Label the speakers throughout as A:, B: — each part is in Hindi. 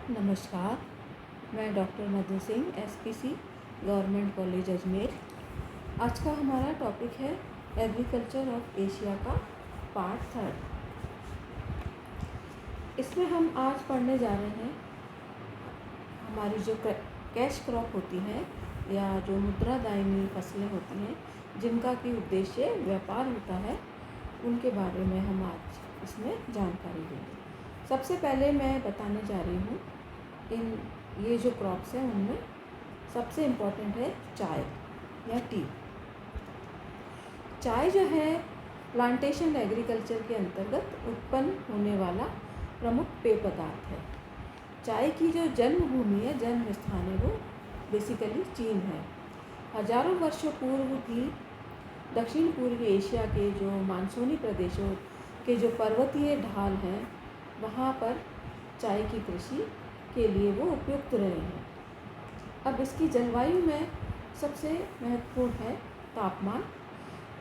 A: नमस्कार, मैं doctor Madhu Singh SPC government college Ajmer. आज का हमारा टॉपिक है एग्रीकल्चर ऑफ एशिया का पार्ट 3। इसमें हम आज पढ़ने जा रहे हैं हमारी जो कैश क्रॉप होती है या जो मुद्रादायनी फसलें होती हैं जिनका की उद्देश्य व्यापार होता है, उनके बारे में हम आज इसमें जानकारी देंगे। सबसे पहले मैं बताने जा रही हूँ ये जो क्रॉप्स हैं उनमें सबसे इम्पॉर्टेंट है चाय या टी। चाय जो है प्लांटेशन एग्रीकल्चर के अंतर्गत उत्पन्न होने वाला प्रमुख पेय पदार्थ है। चाय की जो जन्मभूमि है, जन्म स्थान है, वो बेसिकली चीन है। हजारों वर्षों पूर्व भी दक्षिण पूर्वी एशिया के जो मानसूनी प्रदेशों के जो पर्वतीय ढाल हैं, वहाँ पर चाय की कृषि के लिए वो उपयुक्त रहे हैं। अब इसकी जलवायु में सबसे महत्वपूर्ण है तापमान।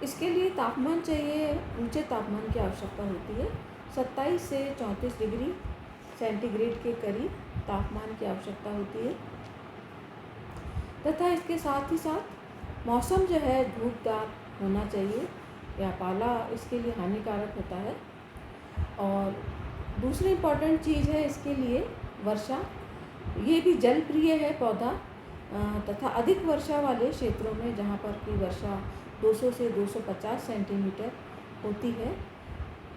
A: इसके लिए तापमान चाहिए, ऊंचे तापमान की आवश्यकता होती है। 27 से 34 डिग्री सेंटीग्रेड के करीब तापमान की आवश्यकता होती है तथा इसके साथ ही साथ मौसम जो है धूपदार होना चाहिए या पाला इसके लिए हानिकारक होता है। और दूसरी इम्पॉर्टेंट चीज़ है इसके लिए वर्षा। ये भी जल प्रिय है पौधा तथा अधिक वर्षा वाले क्षेत्रों में जहाँ पर की वर्षा 200 से 250 सेंटीमीटर होती है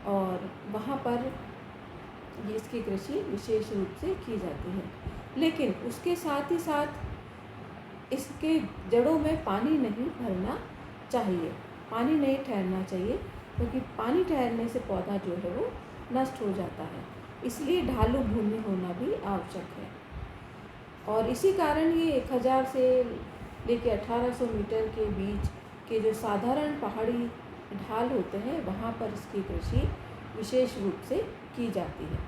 A: और वहाँ पर इसकी कृषि विशेष रूप से की जाती है। लेकिन उसके साथ ही साथ इसके जड़ों में पानी नहीं भरना चाहिए, पानी नहीं ठहरना चाहिए, क्योंकि पानी ठहरने से पौधा जो है वो नष्ट हो जाता है। इसलिए ढालू भूमि होना भी आवश्यक है। और इसी कारण ये 1000 से लेकर 1800 मीटर के बीच के जो साधारण पहाड़ी ढाल होते हैं, वहाँ पर इसकी कृषि विशेष रूप से की जाती है।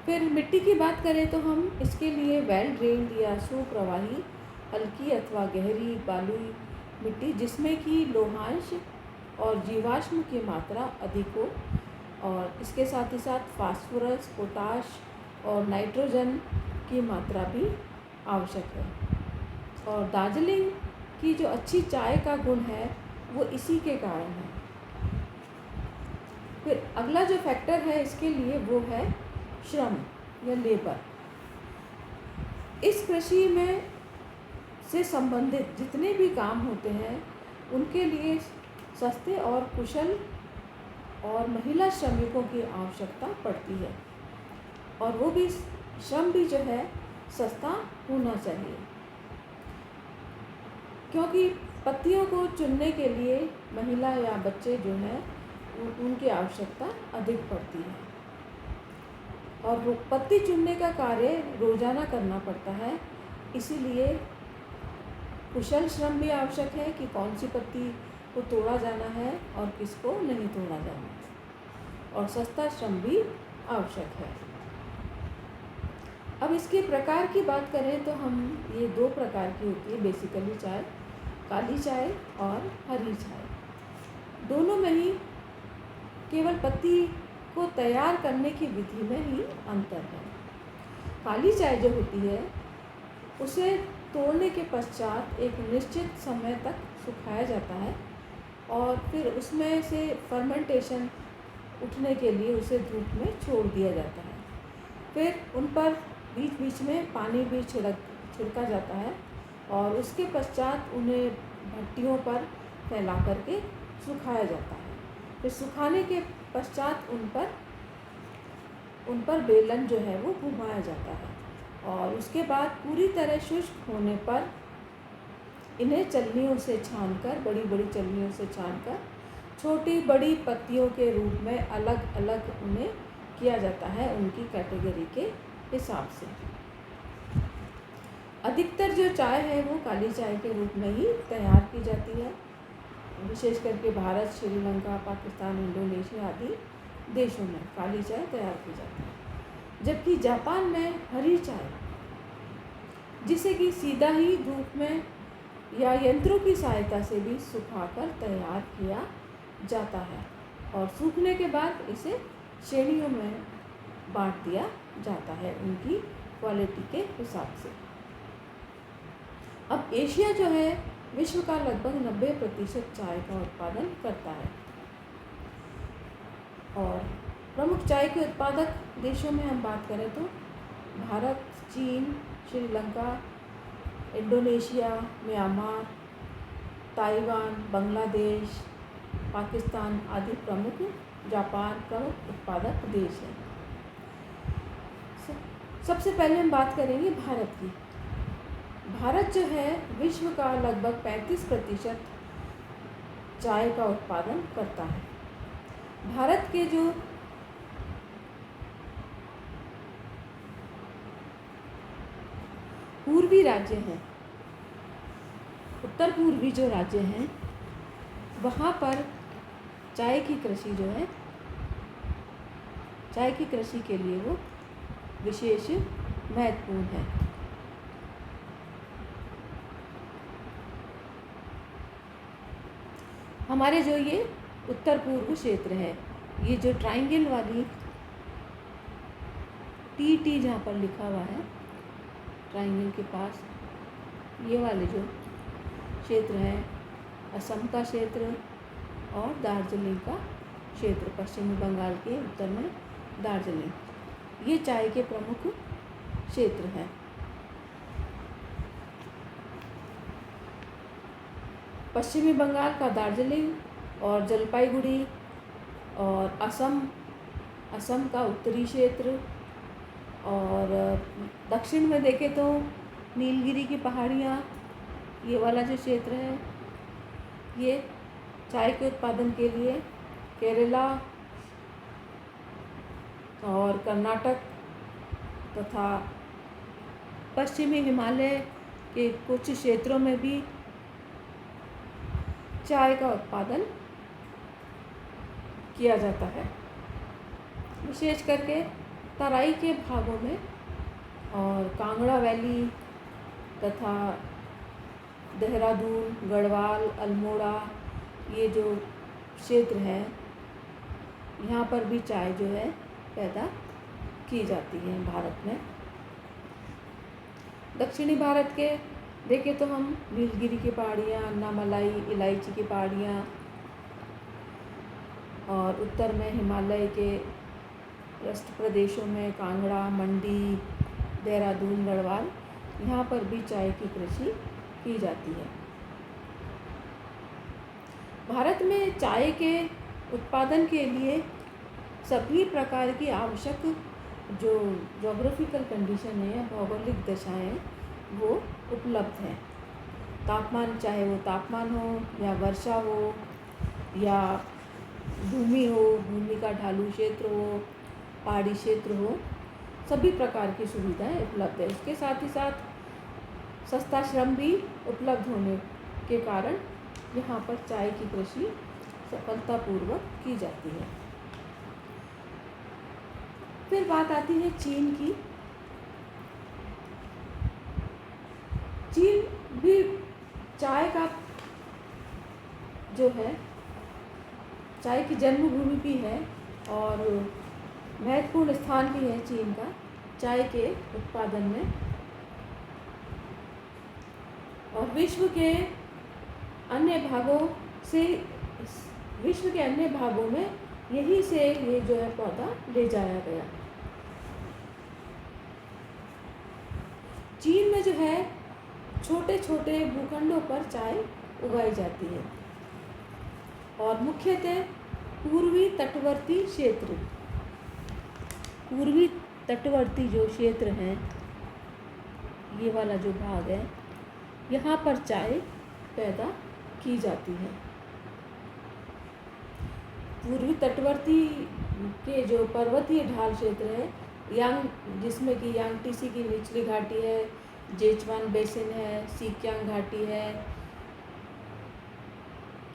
A: फिर मिट्टी की बात करें तो हम इसके लिए वेल ड्रेन्ड या सुप्रवाही हल्की अथवा गहरी बालुई मिट्टी जिसमें कि लोहांश और जीवाश्म की मात्रा अधिक हो और इसके साथ ही साथ फास्फोरस, पोटाश और नाइट्रोजन की मात्रा भी आवश्यक है। और दार्जिलिंग की जो अच्छी चाय का गुण है वो इसी के कारण है। फिर अगला जो फैक्टर है इसके लिए वो है श्रम या लेबर। इस कृषि में से संबंधित जितने भी काम होते हैं उनके लिए सस्ते और कुशल और महिला श्रमिकों की आवश्यकता पड़ती है और वो भी श्रम भी जो है सस्ता होना चाहिए, क्योंकि पत्तियों को चुनने के लिए महिला या बच्चे जो हैं उनकी आवश्यकता अधिक पड़ती है और पत्ती चुनने का कार्य रोजाना करना पड़ता है। इसीलिए कुशल श्रम भी आवश्यक है कि कौन सी पत्ती को तोड़ा जाना है और किसको नहीं तोड़ा जाना है, और सस्ता श्रम भी आवश्यक है। अब इसके प्रकार की बात करें तो हम ये 2 प्रकार की होती है बेसिकली चाय, काली चाय और हरी चाय। दोनों में ही केवल पत्ती को तैयार करने की विधि में ही अंतर है। काली चाय जो होती है उसे तोड़ने के पश्चात एक निश्चित समय तक सुखाया जाता है और फिर उसमें से फर्मेंटेशन उठने के लिए उसे धूप में छोड़ दिया जाता है। फिर उन पर बीच बीच में पानी भी छिड़का जाता है और उसके पश्चात उन्हें भट्टियों पर फैला करके सुखाया जाता है। फिर सुखाने के पश्चात उन पर बेलन जो है वो घुमाया जाता है और उसके बाद पूरी तरह शुष्क होने पर इन्हें चलनियों से छानकर, बड़ी बड़ी चलनियों से छानकर छोटी बड़ी पत्तियों के रूप में अलग अलग उन्हें किया जाता है उनकी कैटेगरी के हिसाब से। अधिकतर जो चाय है वो काली चाय के रूप में ही तैयार की जाती है, विशेष करके भारत, श्रीलंका, पाकिस्तान, इंडोनेशिया आदि देशों में काली चाय तैयार की जाती है। जबकि जापान में हरी चाय, जिसे कि सीधा ही धूप में या यंत्रों की सहायता से भी सुखाकर तैयार किया जाता है और सूखने के बाद इसे श्रेणियों में बांट दिया जाता है उनकी क्वालिटी के हिसाब से। अब एशिया जो है विश्व का लगभग 90% चाय का उत्पादन करता है। और प्रमुख चाय के उत्पादक देशों में हम बात करें तो भारत, चीन, Sri Lanka, Indonesia, Myanmar, Taiwan, Bangladesh, Pakistan आदि प्रमुख, जापान प्रमुख उत्पादक देश हैं। सबसे पहले हम बात करेंगे भारत की। भारत जो है विश्व का लगभग 35% चाय का उत्पादन करता है। भारत के जो पूर्वी राज्य हैं, उत्तर पूर्वी जो राज्य हैं, वहाँ पर चाय की कृषि जो है, चाय की कृषि के लिए वो विशेष महत्वपूर्ण है। हमारे जो ये उत्तर पूर्व क्षेत्र है, ये जो ट्राइंगल वाली टी जहाँ पर लिखा हुआ है ट्राइंगल के पास, ये वाले जो क्षेत्र है, असम का क्षेत्र और दार्जिलिंग का क्षेत्र, पश्चिमी बंगाल के उत्तर में दार्जिलिंग, ये चाय के प्रमुख क्षेत्र हैं। पश्चिमी बंगाल का दार्जिलिंग और जलपाईगुड़ी, और असम का उत्तरी क्षेत्र, और दक्षिण में देखें तो नीलगिरी की पहाड़ियाँ, ये वाला जो क्षेत्र है, ये चाय के उत्पादन के लिए केरला और कर्नाटक तथा पश्चिमी हिमालय के कुछ क्षेत्रों में भी चाय का उत्पादन किया जाता है। विशेष करके तराई के भागों में और कांगड़ा वैली तथा देहरादून, गढ़वाल, अल्मोड़ा, ये जो क्षेत्र है, यहाँ पर भी चाय जो है पैदा की जाती है भारत में। दक्षिणी भारत के देखें तो हम नीलगिरी की पहाड़ियाँ, अन्नामलाई, इलायची की पहाड़ियाँ, और उत्तर में हिमालय के रस्ट प्रदेशों में कांगड़ा, मंडी, देहरादून, गढ़वाल, यहाँ पर भी चाय की कृषि की जाती है। भारत में चाय के उत्पादन के लिए सभी प्रकार की आवश्यक जो जोग्राफिकल कंडीशन है या भौगोलिक दशाएं वो उपलब्ध हैं। तापमान, चाहे वो तापमान हो या वर्षा हो या भूमि हो, भूमि का ढालू क्षेत्र हो, पहाड़ी क्षेत्र हो, सभी प्रकार की सुविधाएं उपलब्ध है। इसके साथ ही साथ सस्ता श्रम भी उपलब्ध होने के कारण यहाँ पर चाय की कृषि सफलतापूर्वक की जाती है। फिर बात आती है चीन की। चीन भी चाय का जो है, चाय की जन्मभूमि भी है और महत्वपूर्ण स्थान भी है चीन का चाय के उत्पादन में। और विश्व के अन्य भागों में यहीं से ये जो है पौधा ले जाया गया। चीन में जो है छोटे छोटे भूखंडों पर चाय उगाई जाती है और मुख्यतः पूर्वी तटवर्ती जो क्षेत्र हैं, ये वाला जो भाग है, यहाँ पर चाय पैदा की जाती है। पूर्वी तटवर्ती के जो पर्वतीय ढाल क्षेत्र है, जिसमें कि यांगटीसी की निचली घाटी है, जेचवान बेसिन है, सीकियांग घाटी है,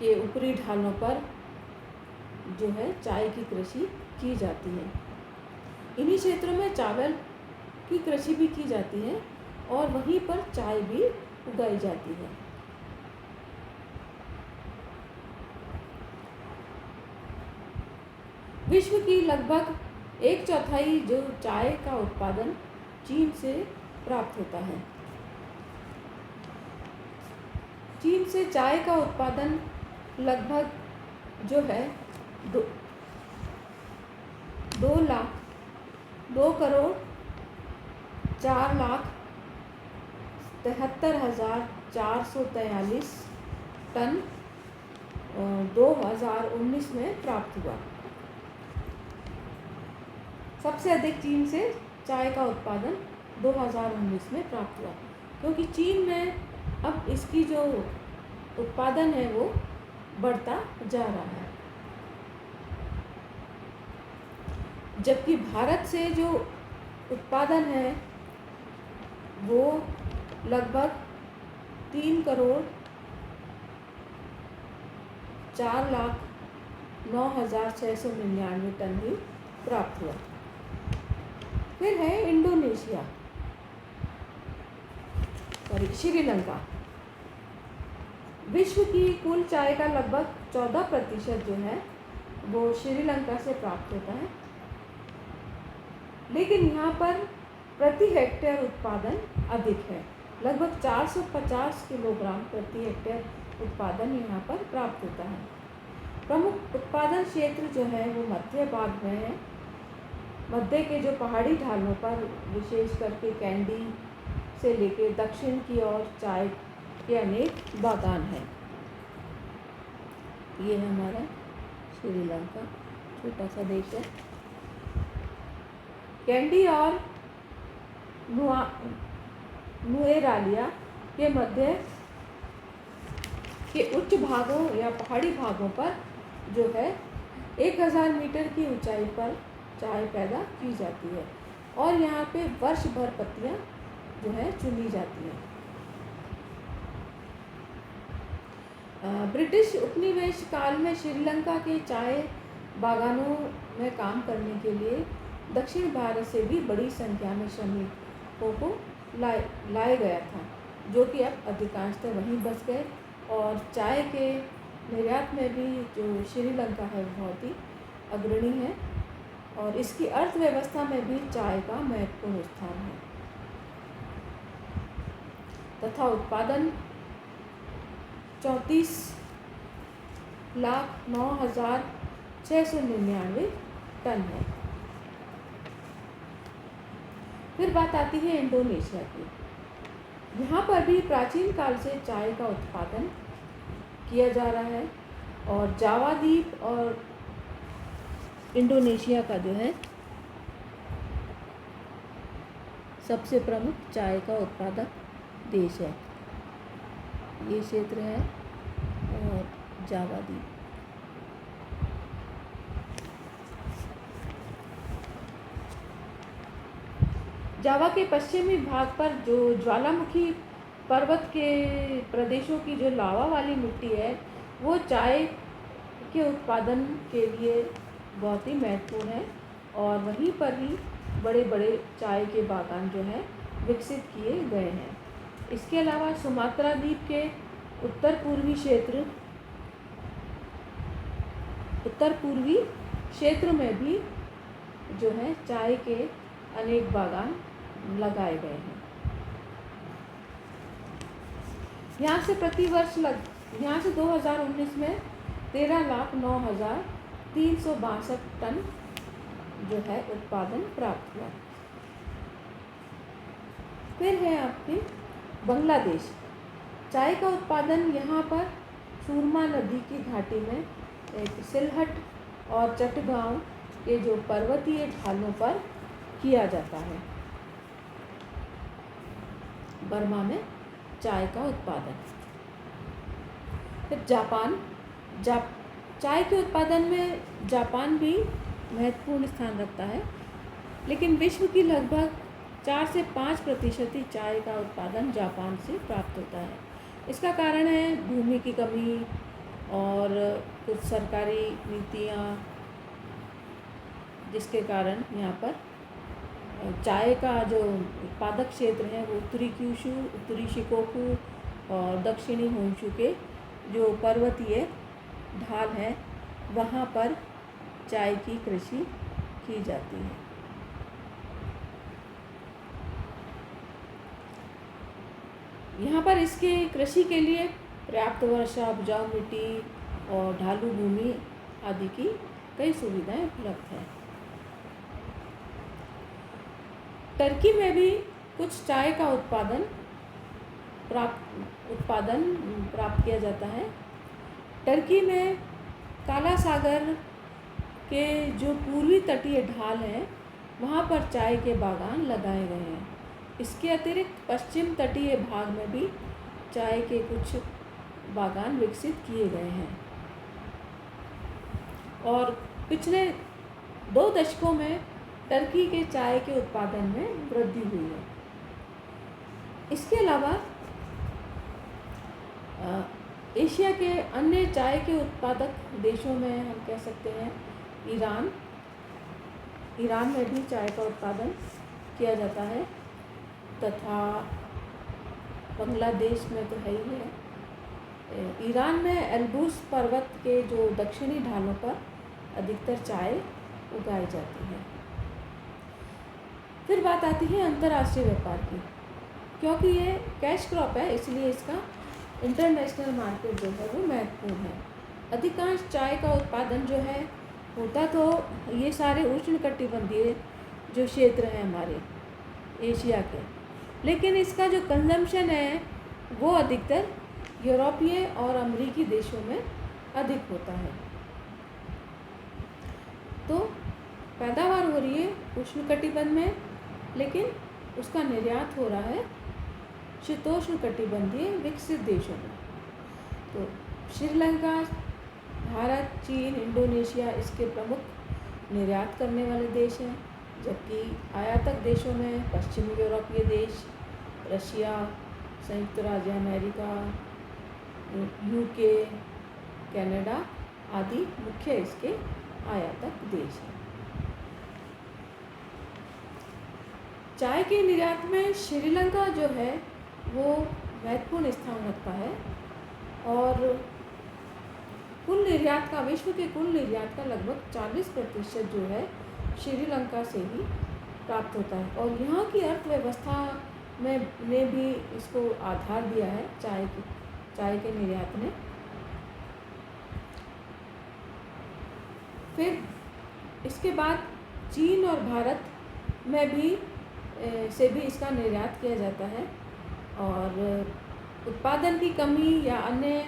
A: के ऊपरी ढालों पर जो है चाय की कृषि की जाती है। इन्हीं क्षेत्रों में चावल की कृषि भी की जाती है और वहीं पर चाय भी उगाई जाती है। विश्व की लगभग 1/4 जो चाय का उत्पादन चीन से प्राप्त होता है। चीन से चाय का उत्पादन लगभग जो है 2,73,443 टन 2019 में प्राप्त हुआ। सबसे अधिक चीन से चाय का उत्पादन 2019 में प्राप्त हुआ, क्योंकि चीन में अब इसकी जो उत्पादन है वो बढ़ता जा रहा है। जबकि भारत से जो उत्पादन है वो लगभग 3,04,09,699 टन ही प्राप्त हुआ। फिर है इंडोनेशिया, श्रीलंका। विश्व की कुल चाय का लगभग 14% जो है वो श्रीलंका से प्राप्त होता है, लेकिन यहाँ पर प्रति हेक्टेयर उत्पादन अधिक है। लगभग 450 किलोग्राम प्रति हेक्टेयर उत्पादन यहाँ पर प्राप्त होता है। प्रमुख उत्पादन क्षेत्र जो है वो मध्य भाग में है। मध्य के जो पहाड़ी ढालों पर विशेष करके कैंडी से लेकर दक्षिण की ओर चाय के अनेक बागान हैं। ये है हमारा श्रीलंका, छोटा सा देश है। कैंडी और नुएरालिया के मध्य के उच्च भागों या पहाड़ी भागों पर जो है 1000 मीटर की ऊंचाई पर चाय पैदा की जाती है और यहाँ पे वर्ष भर पत्तियाँ जो है चुनी जाती हैं। ब्रिटिश उपनिवेश काल में श्रीलंका के चाय बागानों में काम करने के लिए दक्षिण भारत से भी बड़ी संख्या में श्रमिकों को लाया गया था, जो कि अब अधिकांशतः वहीं बस गए और चाय के निर्यात में भी जो श्रीलंका है बहुत ही अग्रणी है और इसकी अर्थव्यवस्था में भी चाय का महत्वपूर्ण स्थान है तथा उत्पादन 34,09,699 टन है। फिर बात आती है इंडोनेशिया की। यहाँ पर भी प्राचीन काल से चाय का उत्पादन किया जा रहा है और जावा द्वीप और इंडोनेशिया का जो है सबसे प्रमुख चाय का उत्पादक देश है। ये क्षेत्र है और जावा द्वीप। जावा के पश्चिमी भाग पर जो ज्वालामुखी पर्वत के प्रदेशों की जो लावा वाली मिट्टी है वो चाय के उत्पादन के लिए बहुत ही महत्वपूर्ण है और वहीं पर ही बड़े बड़े चाय के बागान जो हैं विकसित किए गए हैं। इसके अलावा सुमात्रा द्वीप के उत्तर पूर्वी क्षेत्र में भी जो है चाय के अनेक बागान लगाए गए हैं। यहाँ से प्रतिवर्ष यहाँ से 2019 में 13,09,362 टन जो है उत्पादन प्राप्त हुआ। फिर है आपके बांग्लादेश। चाय का उत्पादन यहाँ पर सूरमा नदी की घाटी में एक सिलहट और चटगांव के जो पर्वतीय ढालों पर किया जाता है। बर्मा में चाय का उत्पादन। फिर जापान। चाय के उत्पादन में जापान भी महत्वपूर्ण स्थान रखता है, लेकिन विश्व की लगभग 4 से 5% ही चाय का उत्पादन जापान से प्राप्त होता है। इसका कारण है भूमि की कमी और कुछ सरकारी नीतियाँ, जिसके कारण यहाँ पर चाय का जो उत्पादक क्षेत्र है वो उत्तरी क्यूशू, उत्तरी शिकोकू और दक्षिणी होन्शू के जो पर्वतीय ढाल है वहाँ पर चाय की कृषि की जाती है। यहाँ पर इसके कृषि के लिए पर्याप्त वर्षा, उपजाऊ मिट्टी और ढालू भूमि आदि की कई सुविधाएं उपलब्ध हैं। टर्की में भी कुछ चाय का उत्पादन प्राप्त किया जाता है। टर्की में काला सागर के जो पूर्वी तटीय ढाल हैं वहाँ पर चाय के बागान लगाए गए हैं। इसके अतिरिक्त पश्चिम तटीय भाग में भी चाय के कुछ बागान विकसित किए गए हैं और पिछले 2 दशकों में टर्की के चाय के उत्पादन में वृद्धि हुई है। इसके अलावा एशिया के अन्य चाय के उत्पादक देशों में हम कह सकते हैं ईरान में भी चाय का उत्पादन किया जाता है तथा बांग्लादेश में तो है ही है। ईरान में एल्ब्रूस पर्वत के जो दक्षिणी ढालों पर अधिकतर चाय उगाई जाती है। फिर बात आती है अंतर्राष्ट्रीय व्यापार की। क्योंकि ये कैश क्रॉप है इसलिए इसका इंटरनेशनल मार्केट जो है वो महत्वपूर्ण है। अधिकांश चाय का उत्पादन जो है होता तो ये सारे उष्णकटिबंधीय जो क्षेत्र हैं हमारे एशिया के, लेकिन इसका जो कंजम्पशन है वो अधिकतर यूरोपीय और अमेरिकी देशों में अधिक होता है। तो पैदावार हो रही है उष्णकटिबंध में, लेकिन उसका निर्यात हो रहा है शीतोष्णकटिबंधीय विकसित देशों में। तो श्रीलंका, भारत, चीन, इंडोनेशिया इसके प्रमुख निर्यात करने वाले देश हैं, जबकि आयातक देशों में पश्चिमी यूरोपीय देश, रशिया, संयुक्त राज्य अमेरिका, यूके, कनाडा आदि मुख्य इसके आयातक देश हैं। चाय के निर्यात में श्रीलंका जो है वो महत्वपूर्ण स्थान रखता है और विश्व के कुल निर्यात का लगभग 40% जो है श्रीलंका से ही प्राप्त होता है। और यहाँ की अर्थव्यवस्था ने भी इसको आधार दिया है चाय के निर्यात ने। फिर इसके बाद चीन और भारत में भी इसका निर्यात किया जाता है और उत्पादन की कमी या अन्य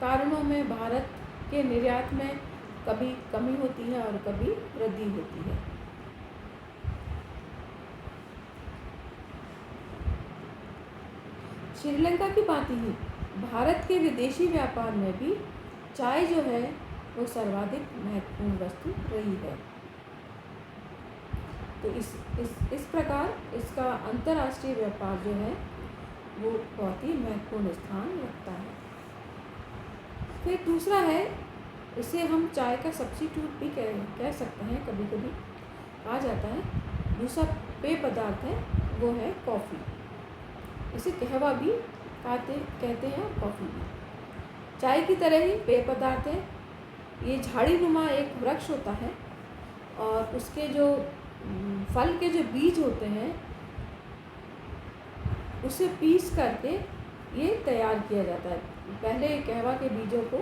A: कारणों में भारत के निर्यात में कभी कमी होती है और कभी वृद्धि होती है। श्रीलंका की बात ही भारत के विदेशी व्यापार में भी चाय जो है वो सर्वाधिक महत्वपूर्ण वस्तु रही है। तो इस प्रकार इसका अंतर्राष्ट्रीय व्यापार जो है वो बहुत ही महत्वपूर्ण स्थान रखता है। फिर दूसरा है, इसे हम चाय का सब्स्टिट्यूट भी कह सकते हैं, कभी कभी कहा जाता है। दूसरा पेय पदार्थ है वो है कॉफ़ी। इसे कहवा भी कहते हैं और कॉफ़ी भी। चाय की तरह ही पेय पदार्थ है। ये झाड़ीनुमा एक वृक्ष होता है और उसके जो फल के जो बीज होते हैं उसे पीस करके ये तैयार किया जाता है। पहले कहवा के बीजों को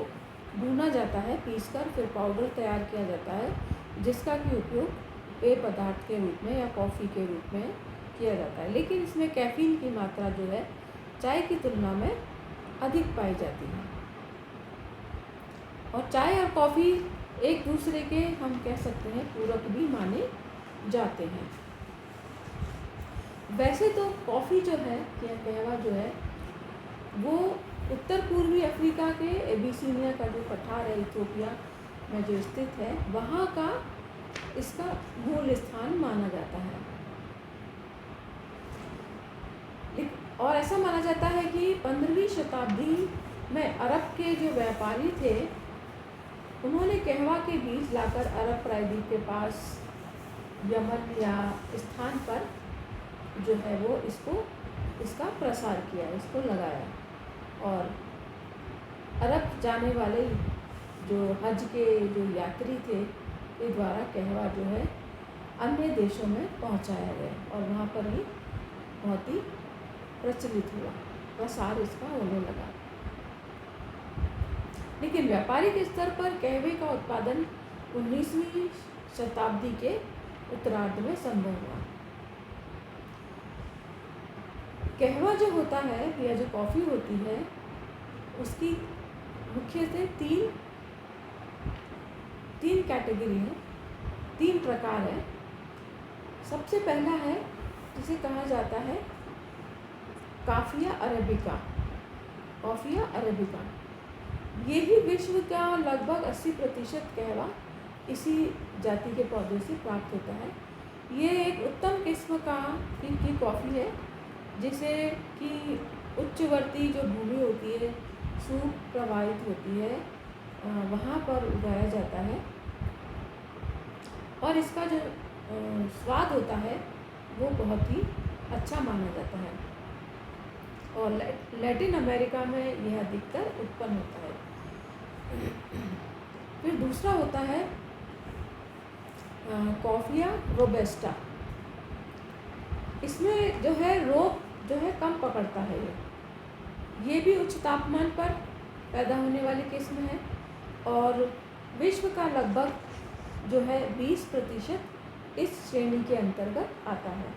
A: भूना जाता है, पीसकर फिर पाउडर तैयार किया जाता है, जिसका कि उपयोग पेय पदार्थ के रूप में या कॉफ़ी के रूप में किया जाता है। लेकिन इसमें कैफीन की मात्रा जो है चाय की तुलना में अधिक पाई जाती है। और चाय और कॉफ़ी एक दूसरे के हम कह सकते हैं पूरक भी माने जाते हैं। वैसे तो कॉफ़ी जो है या कहवा जो है वो उत्तर पूर्वी अफ्रीका के एबिसिनिया का जो पठार है इथियोपिया में जो स्थित है वहाँ का इसका मूल स्थान माना जाता है। और ऐसा माना जाता है कि 15वीं शताब्दी में अरब के जो व्यापारी थे उन्होंने कहवा के बीज लाकर अरब प्रायद्वीप के पास यमन या स्थान पर जो है वो इसका प्रसार किया, इसको लगाया। और अरब जाने वाले जो हज के जो यात्री थे के द्वारा कहवा जो है अन्य देशों में पहुंचाया गया और वहाँ पर ही बहुत ही प्रचलित हुआ, प्रसार इसका होने लगा। लेकिन व्यापारिक स्तर पर कहवे का उत्पादन 19वीं शताब्दी के उत्तरार्ध में संभव हुआ। कहवा जो होता है या जो कॉफ़ी होती है उसकी मुख्य से तीन कैटेगरी है, 3 प्रकार है। सबसे पहला है जिसे कहा जाता है कॉफ़िया अरेबिका। कॉफ़िया अरेबिका ये ही विश्व का लगभग 80% कहवा इसी जाति के पौधे से प्राप्त होता है। ये एक उत्तम किस्म की कॉफ़ी है जिसे कि उच्चवर्ती जो भूमि होती है, सूख प्रवाहित होती है, वहाँ पर उगाया जाता है और इसका जो स्वाद होता है वो बहुत ही अच्छा माना जाता है और लैटिन अमेरिका में यह अधिकतर उत्पन्न होता है। फिर दूसरा होता है कॉफ़िया रोबस्टा। इसमें जो है रोग जो है कम पकड़ता है। ये भी उच्च तापमान पर पैदा होने वाली किस्म है और विश्व का लगभग जो है 20% इस श्रेणी के अंतर्गत आता है।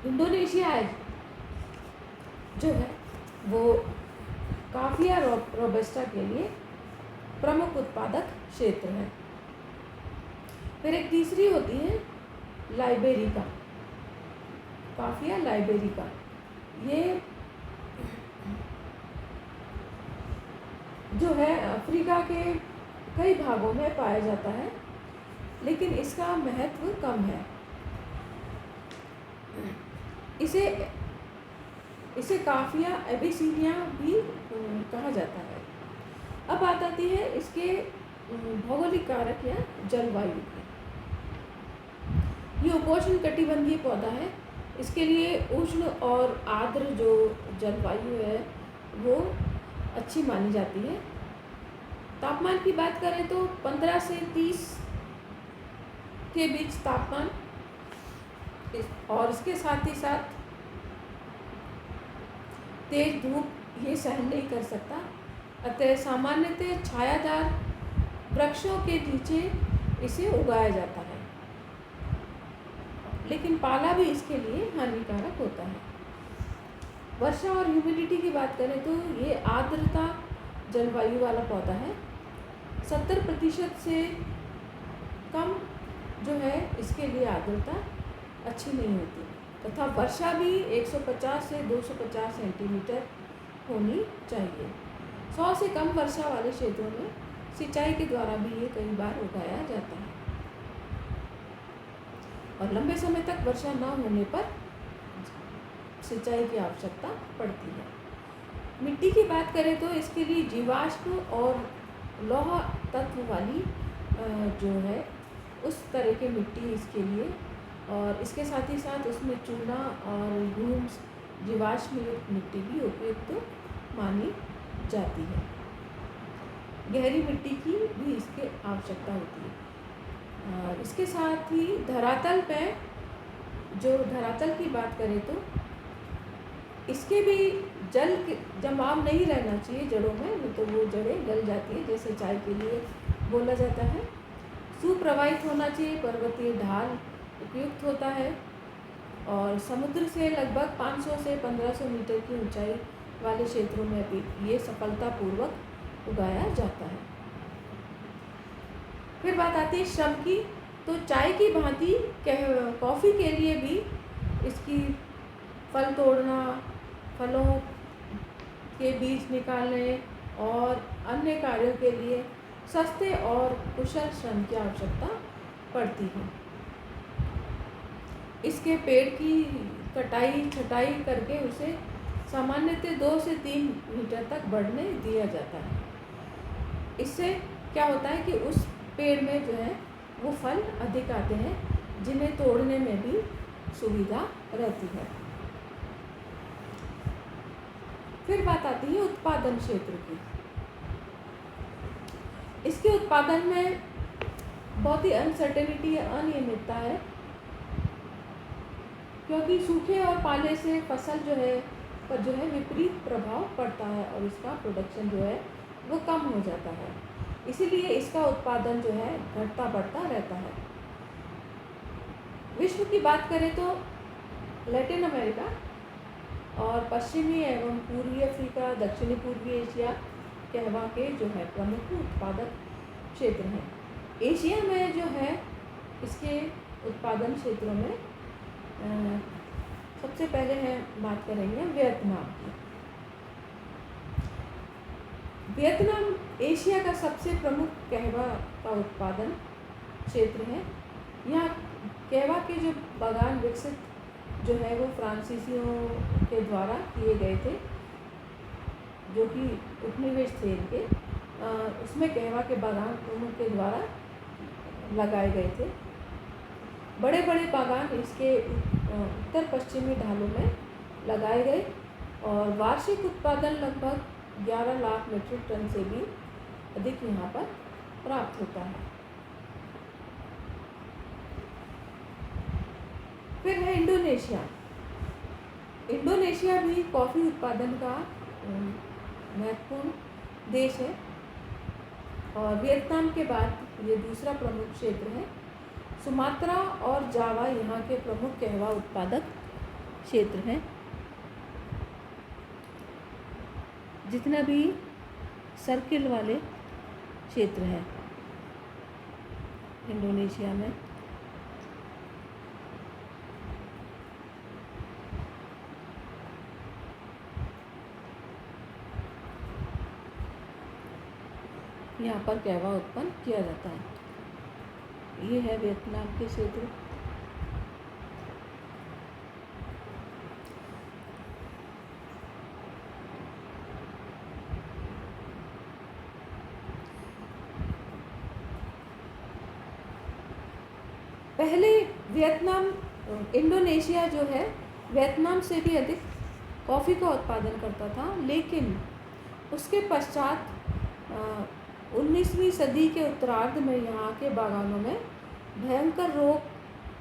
A: इंडोनेशिया जो है वो कॉफ़िया रोबस्टा के लिए प्रमुख उत्पादक क्षेत्र है। फिर एक तीसरी होती है लाइबेरिका, कॉफ़िया लाइबेरिका। ये जो है अफ्रीका के कई भागों में पाया जाता है लेकिन इसका महत्व कम है। इसे कॉफ़िया एबिसिनिया भी कहा जाता है। अब बात आती है इसके भौगोलिक कारक या जलवायु की। ये उपोष्ण कटिबंधीय पौधा है। इसके लिए उष्ण और आर्द्र जो जलवायु है वो अच्छी मानी जाती है। तापमान की बात करें तो 15 से 30 के बीच तापमान और इसके साथ ही साथ तेज धूप ये सहन नहीं कर सकता, अतः सामान्यतः छायादार वृक्षों के नीचे इसे उगाया जाता है, लेकिन पाला भी इसके लिए हानिकारक होता है। वर्षा और ह्यूमिडिटी की बात करें तो ये आर्द्रता जलवायु वाला पौधा है। 70% से कम जो है इसके लिए आर्द्रता अच्छी नहीं होती तथा वर्षा भी 150 से 250 सेंटीमीटर होनी चाहिए। 100 से कम वर्षा वाले क्षेत्रों में सिंचाई के द्वारा भी ये कई बार उगाया जाता है और लंबे समय तक वर्षा न होने पर सिंचाई की आवश्यकता पड़ती है। मिट्टी की बात करें तो इसके लिए जीवाश्म और लौह तत्व वाली जो है उस तरह की मिट्टी इसके लिए, और इसके साथ ही साथ उसमें चूना और ह्यूम्स जीवाश्म युक्त मिट्टी भी उपयुक्त मानी जाती है। गहरी मिट्टी की भी इसके आवश्यकता होती है। इसके साथ ही धरातल पे जो धरातल की बात करें तो इसके भी जल जमाव नहीं रहना चाहिए जड़ों में, नहीं तो वो जड़ें गल जाती है, जैसे चाय के लिए बोला जाता है। सुप्रवाहित होना चाहिए, पर्वतीय ढाल उपयुक्त होता है और समुद्र से लगभग 500 से 1500 मीटर की ऊंचाई वाले क्षेत्रों में भी ये सफलतापूर्वक उगाया जाता है। फिर बात आती है श्रम की, तो चाय की भांति कॉफ़ी के लिए भी इसकी फल तोड़ना, फलों के बीज निकालने और अन्य कार्यों के लिए सस्ते और कुशल श्रम की आवश्यकता पड़ती है। इसके पेड़ की कटाई छटाई करके उसे सामान्यतः 2 से 3 मीटर तक बढ़ने दिया जाता है। इससे क्या होता है कि उस पेड़ में जो है वो फल अधिक आते हैं जिन्हें तोड़ने में भी सुविधा रहती है। फिर बात आती है उत्पादन क्षेत्र की। इसके उत्पादन में बहुत ही अनसर्टेनिटी, अनियमितता है, क्योंकि सूखे और पाले से फसल पर विपरीत प्रभाव पड़ता है और इसका प्रोडक्शन वो कम हो जाता है। इसीलिए इसका उत्पादन घटता बढ़ता रहता है। विश्व की बात करें तो लैटिन अमेरिका और पश्चिमी एवं पूर्वी अफ्रीका, दक्षिणी पूर्वी एशिया कहवा के प्रमुख उत्पादक क्षेत्र हैं। एशिया में इसके उत्पादन क्षेत्रों में सबसे पहले बात करेंगे वियतनाम की। वियतनाम एशिया का सबसे प्रमुख कहवा का उत्पादन क्षेत्र है। यहाँ कहवा के बागान विकसित वो फ्रांसीसियों के द्वारा किए गए थे, जो कि उपनिवेश थे इनके। उसमें कहवा के बागान उनके द्वारा लगाए गए थे। बड़े बड़े बागान इसके उत्तर पश्चिमी ढालों में लगाए गए और वार्षिक उत्पादन लगभग 11 लाख मीट्रिक टन से भी अधिक यहाँ पर प्राप्त होता है। फिर है इंडोनेशिया। इंडोनेशिया भी कॉफ़ी उत्पादन का महत्वपूर्ण देश है और वियतनाम के बाद ये दूसरा प्रमुख क्षेत्र है। सुमात्रा और जावा यहाँ के प्रमुख कहवा उत्पादक क्षेत्र हैं। जितना भी सर्किल वाले क्षेत्र हैं इंडोनेशिया में, यहाँ पर कहवा उत्पन्न किया जाता है। ये है वियतनाम के क्षेत्र। पहले इंडोनेशिया वियतनाम से भी अधिक कॉफ़ी का उत्पादन करता था, लेकिन उसके पश्चात 19वीं सदी के उत्तरार्ध में यहाँ के बागानों में भयंकर रोग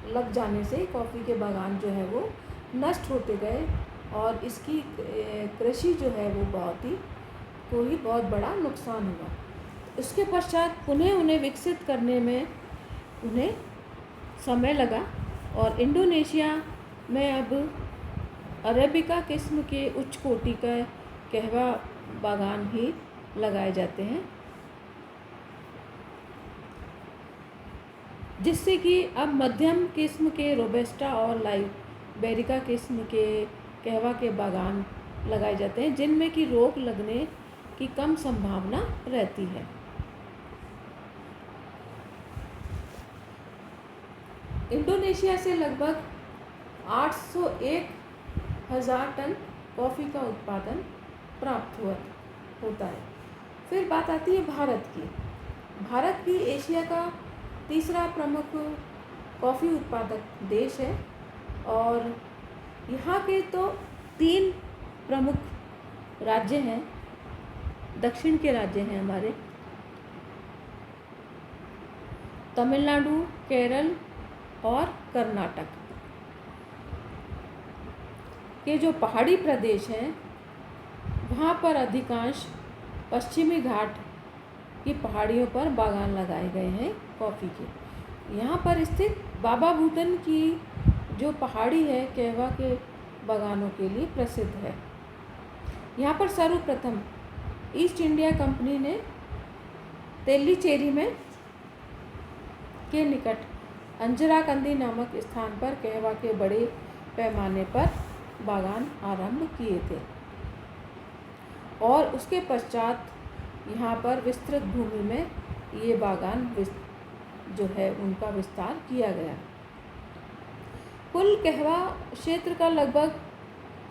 A: लग जाने से कॉफ़ी के बागान वो नष्ट होते गए और इसकी कृषि वो बहुत बड़ा नुकसान हुआ। उसके पश्चात पुनः उन्हें विकसित करने में उन्हें समय लगा और इंडोनेशिया में अब अरेबिका किस्म के उच्च कोटि का कहवा बागान ही लगाए जाते हैं, जिससे कि अब मध्यम किस्म के रोबस्टा और लाइबेरिका किस्म के कहवा के बागान लगाए जाते हैं, जिनमें कि रोग लगने की कम संभावना रहती है। इंडोनेशिया से लगभग 801,000 टन कॉफ़ी का उत्पादन प्राप्त होता है। फिर बात आती है भारत की। भारत भी एशिया का तीसरा प्रमुख कॉफ़ी उत्पादक देश है और यहाँ के तो 3 प्रमुख राज्य हैं, दक्षिण के राज्य हैं हमारे, तमिलनाडु, केरल और कर्नाटक के जो पहाड़ी प्रदेश हैं, वहाँ पर अधिकांश पश्चिमी घाट की पहाड़ियों पर बागान लगाए गए हैं कॉफ़ी के। यहाँ पर स्थित बाबा भूतन की जो पहाड़ी है कहवा के बागानों के लिए प्रसिद्ध है। यहाँ पर सर्वप्रथम ईस्ट इंडिया कंपनी ने तेलीचेरी में के निकट अंजराकंदी नामक स्थान पर कहवा के बड़े पैमाने पर बागान आरंभ किए थे और उसके पश्चात यहाँ पर विस्तृत भूमि में ये बागान उनका विस्तार किया गया। कुल कहवा क्षेत्र का लगभग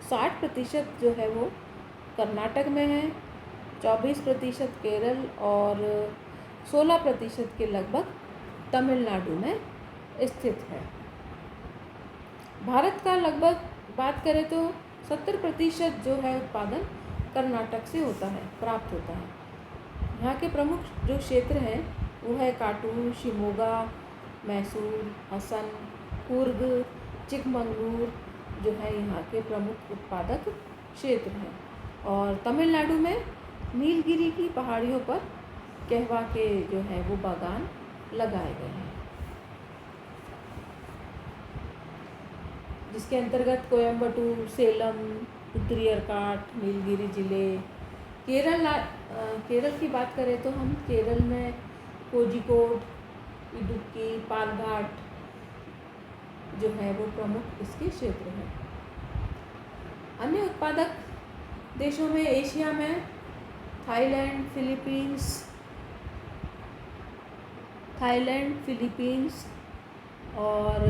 A: 60% वो कर्नाटक में है, 24% केरल और 16% के लगभग तमिलनाडु में स्थित है। भारत का लगभग बात करें तो 70% उत्पादन कर्नाटक से प्राप्त होता है। यहाँ के प्रमुख जो क्षेत्र हैं वो है काटूर, शिमोगा, मैसूर, हसन, कुर्ग, चिकमंगलूर जो है यहाँ के प्रमुख उत्पादक क्षेत्र हैं। और तमिलनाडु में नीलगिरी की पहाड़ियों पर कहवा के जो है वो बागान लगाए गए हैं, जिसके अंतर्गत कोयम्बटूर, सेलम, उत्तरी अर्काट, नीलगिरी जिले। केरल की बात करें तो हम केरल में कोझिकोड, इडुक्की, पालघाट जो है वो प्रमुख इसके क्षेत्र हैं। अन्य उत्पादक देशों में एशिया में थाईलैंड, फिलीपींस और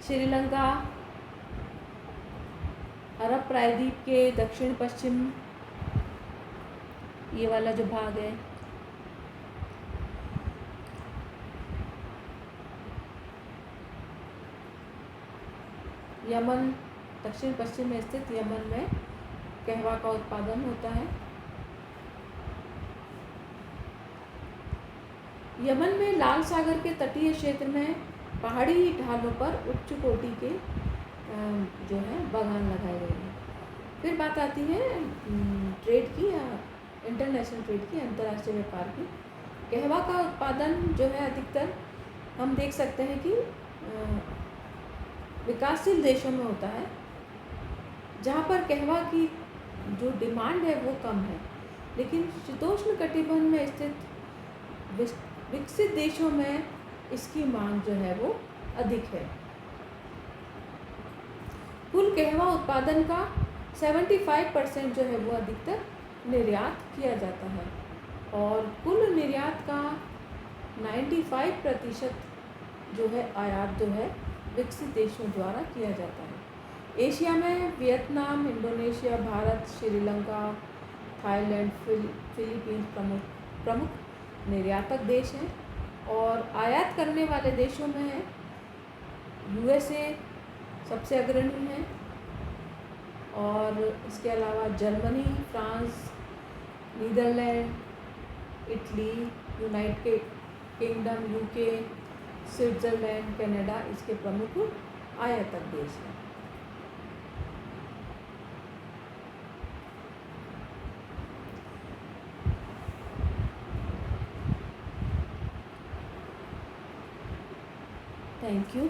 A: श्रीलंका, अरब प्रायद्वीप के दक्षिण पश्चिम ये वाला जो भाग है, यमन, दक्षिण पश्चिम में स्थित यमन में कहवा का उत्पादन होता है। यमन में लाल सागर के तटीय क्षेत्र में पहाड़ी ढालों पर उच्च कोटि के जो है बागान लगाए गए हैं। फिर बात आती है ट्रेड की या इंटरनेशनल ट्रेड की, अंतर्राष्ट्रीय व्यापार की। कहवा का उत्पादन जो है अधिकतर हम देख सकते हैं कि विकासशील देशों में होता है, जहाँ पर कहवा की जो डिमांड है वो कम है, लेकिन शीतोष्ण कटिबंध में स्थित विकसित देशों में इसकी मांग जो है वो अधिक है। कुल कहवा उत्पादन का 75% जो है वो अधिकतर निर्यात किया जाता है और कुल निर्यात का 95% जो है आयात जो है विकसित देशों द्वारा किया जाता है। एशिया में Vietnam, Indonesia, Bharat, Sri Lanka, Thailand, Philippines प्रमुख निर्यातक देश हैं और आयात करने वाले देशों में है USA सबसे अग्रणी है और इसके अलावा Germany, France, Netherlands, Italy, United Kingdom, UK, Switzerland, Canada इसके प्रमुख आयातक देश हैं। Thank you.